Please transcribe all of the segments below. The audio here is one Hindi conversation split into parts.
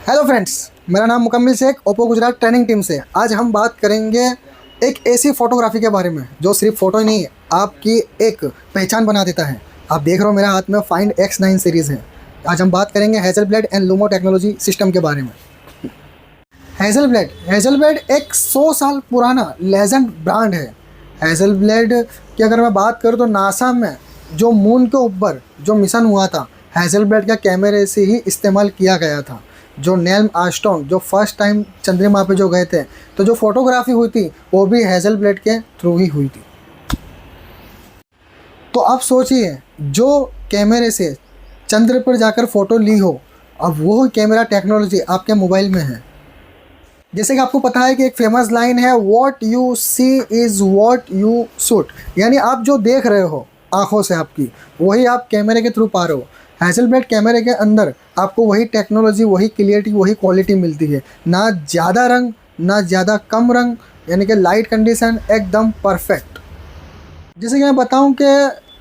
हेलो फ्रेंड्स, मेरा नाम Mukammil Shaikh, Oppo Gujarat training team से। आज हम बात करेंगे एक ऐसी फ़ोटोग्राफी के बारे में जो सिर्फ फ़ोटो ही नहीं, आपकी एक पहचान बना देता है। आप देख रहे हो मेरे हाथ में फाइंड X9 सीरीज़ है। आज हम बात करेंगे हेज़लब्लेड एंड लूमो टेक्नोलॉजी सिस्टम के बारे में। हेज़लब्लेड एक 100 साल पुराना लेजेंड ब्रांड है। हेज़लब्लेड की अगर मैं बात करूँ तो नासा में जो मून के ऊपर जो मिशन हुआ था, हेज़लब्लेड का कैमरे से ही इस्तेमाल किया गया था। जो नील आर्मस्ट्रांग जो फर्स्ट टाइम चंद्रमा पे जो गए थे, तो जो फोटोग्राफी हुई थी वो भी हेज़लब्लेड के थ्रू ही हुई थी। तो आप सोचिए, जो कैमरे से चंद्र पर जाकर फ़ोटो ली हो, अब वो कैमरा टेक्नोलॉजी आपके मोबाइल में है। जैसे कि आपको पता है कि एक फेमस लाइन है, what you see is what you shoot, यानी आप जो देख रहे हो आँखों से आपकी, वही आप कैमरे के थ्रू पा रहे हो। हेज़लब्लेड कैमरे के अंदर आपको वही टेक्नोलॉजी, वही क्लियरिटी, वही क्वालिटी मिलती है। ना ज़्यादा रंग, ना ज़्यादा कम रंग, यानी कि लाइट कंडीशन एकदम परफेक्ट। जैसे कि मैं बताऊं कि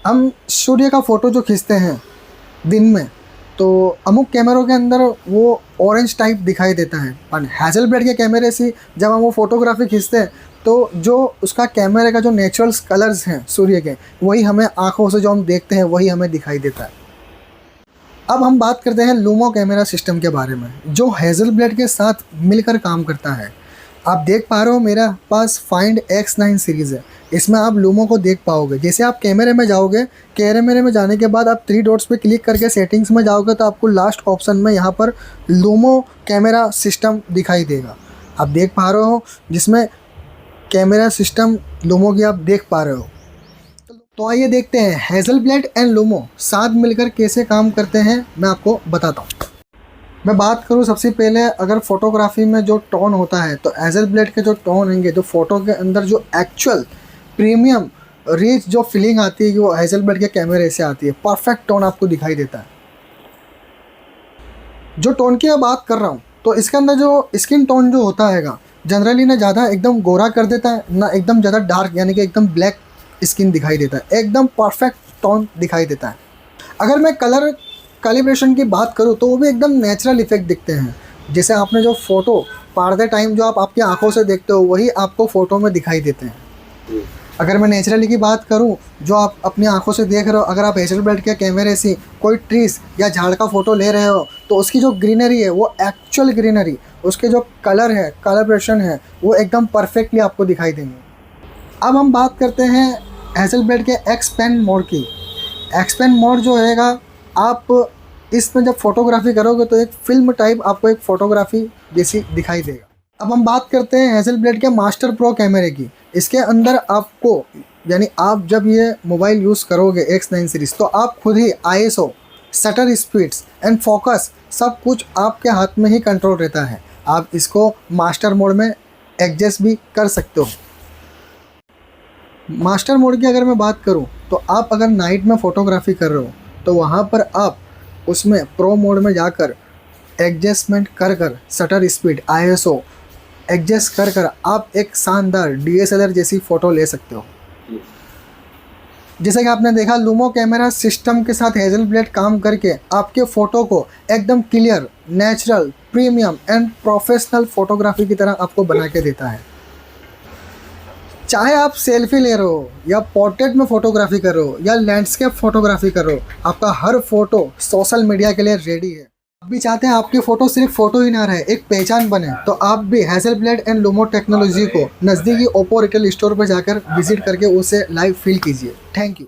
हम सूर्य का फ़ोटो जो खींचते हैं दिन में, तो अमुक कैमरों के अंदर वो ऑरेंज टाइप दिखाई देता है, पर हेज़लब्लेड के कैमरे से जब हम वो फ़ोटोग्राफी खींचते हैं तो जो उसका कैमरे का जो नेचुरल कलर्स हैं सूर्य के, वही हमें आँखों से जो हम देखते हैं वही हमें दिखाई देता है। अब हम बात करते हैं लूमो कैमरा सिस्टम के बारे में, जो हेज़लब्लेड के साथ मिलकर काम करता है। आप देख पा रहे हो मेरा पास फाइंड X9 सीरीज़ है, इसमें आप लूमो को देख पाओगे। जैसे आप कैमरे में जाओगे, कैमरे में जाने के बाद आप 3 डॉट्स पे क्लिक करके सेटिंग्स में जाओगे तो आपको लास्ट ऑप्शन में यहाँ पर लूमो कैमरा सिस्टम दिखाई देगा। आप देख पा रहे हो, जिसमें कैमरा सिस्टम लूमो की आप देख पा रहे हो। तो आइए देखते हैं हेज़लब्लेड एंड लूमो साथ मिलकर कैसे काम करते हैं, मैं आपको बताता हूँ। मैं बात करूँ सबसे पहले, अगर फोटोग्राफी में जो टोन होता है, तो हेज़लब्लेड के जो टोन होंगे, जो फ़ोटो के अंदर जो एक्चुअल प्रीमियम रिच जो फीलिंग आती है, वो हेज़लब्लेड के कैमरे से आती है। परफेक्ट टोन आपको दिखाई देता है। जो टोन की मैं बात कर रहा हूँ, तो इसके अंदर जो स्किन टोन जो होता है, जनरली ना ज़्यादा एकदम गोरा कर देता है, ना एकदम ज़्यादा डार्क यानी कि एकदम ब्लैक स्किन दिखाई देता है। एकदम परफेक्ट टोन दिखाई देता है। अगर मैं कलर कैलिब्रेशन की बात करूँ तो वो भी एकदम नेचुरल इफेक्ट दिखते हैं। जैसे आपने जो फ़ोटो पाड़ते टाइम जो आप आपकी आंखों से देखते हो, वही आपको फ़ोटो में दिखाई देते हैं। अगर मैं नेचुरली की बात करूँ, जो आप अपनी आंखों से देख रहे हो, अगर आप हेज़लब्लेड के कैमरे से कोई ट्रीज़ या झाड़ का फ़ोटो ले रहे हो, तो उसकी जो ग्रीनरी है, वो एक्चुअल ग्रीनरी, उसके जो कलर है, कैलिब्रेशन है, वो एकदम परफेक्टली आपको दिखाई देंगे। अब हम बात करते हैं हेज़लब्लेड के एक्सपेंड मोड की। एक्सपेंड मोड जो रहेगा, आप इसमें जब फोटोग्राफी करोगे तो एक फिल्म टाइप आपको एक फ़ोटोग्राफी जैसी दिखाई देगा। अब हम बात करते हैं हेज़लब्लेड के मास्टर प्रो कैमरे की। इसके अंदर आपको, यानी आप जब ये मोबाइल यूज़ करोगे X9 सीरीज़, तो आप खुद ही ISO, shutter speeds and focus सब कुछ आपके हाथ में ही कंट्रोल रहता है। आप इसको मास्टर मोड में एडजस्ट भी कर सकते हो। मास्टर मोड की अगर मैं बात करूं, तो आप अगर नाइट में फ़ोटोग्राफी कर रहे हो, तो वहां पर आप उसमें प्रो मोड में जाकर एडजस्टमेंट कर शटर स्पीड, ISO एडजस्ट कर आप एक शानदार DSLR जैसी फ़ोटो ले सकते हो। जैसे कि आपने देखा, लूमो कैमरा सिस्टम के साथ हेज़लब्लेड काम करके आपके फ़ोटो को एकदम clear, natural, premium and professional photography की तरह आपको बना के देता है। चाहे आप सेल्फी ले रहे हो, या पोर्ट्रेट में फ़ोटोग्राफी कर रहे हो, या लैंडस्केप फ़ोटोग्राफी कर रहे हो, आपका हर फ़ोटो सोशल मीडिया के लिए रेडी है। आप भी चाहते हैं आपकी फ़ोटो सिर्फ फ़ोटो ही ना रहे, एक पहचान बने, तो आप भी हेज़लब्लेड एंड लूमो टेक्नोलॉजी को नज़दीकी ओप्पो रिटेल स्टोर पर जाकर विजिट करके उसे लाइव फील कीजिए। Thank you.